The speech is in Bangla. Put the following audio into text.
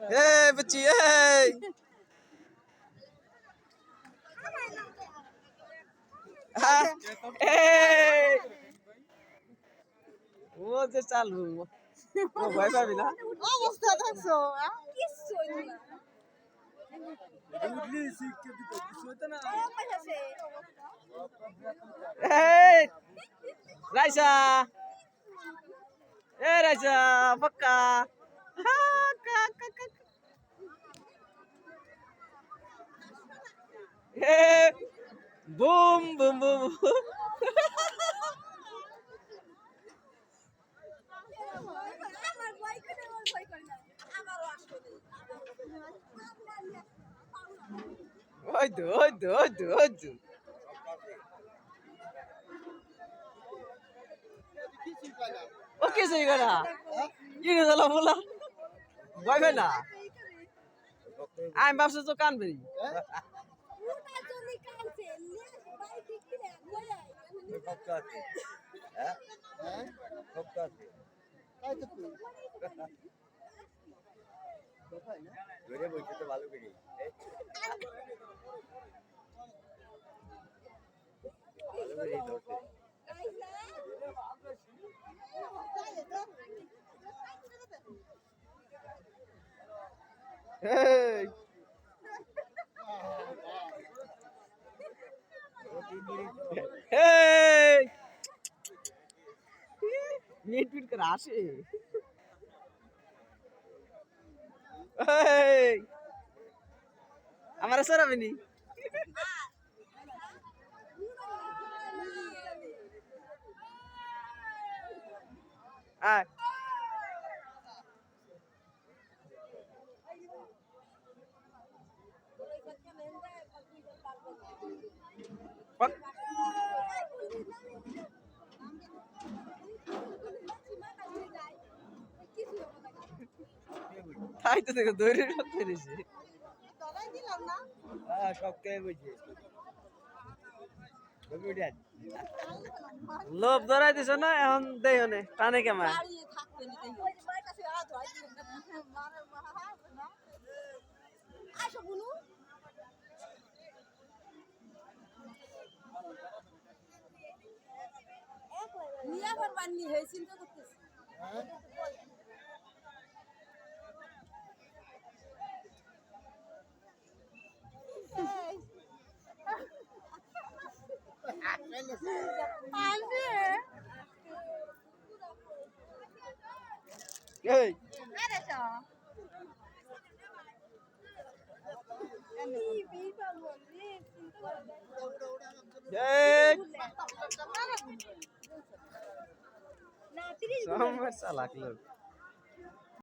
Hey, बच्ची hey. Hey. वो जे चालू वो भय पाबি না অবস্থা দেখছো Hey. Raisa. Hey Raisa, paka. Hey. Boom boom boom. Oy do. ও কিছুই করে না কি রে জালা বলা ভয় পাই না আমি ভাবছি তো কানবি এই এই মিট মিট করে আসে এই আমার সরাবে নি আয় তাই তো দেখো দৌড়ে রক্ত দিয়েছে লোভ ধরাই দিছ না এখন দেই হনে টানে কেমন নিয়ে আবার বান্নি হয়ে চিন্তা করতেছি এই এই সমস্যা লাগলো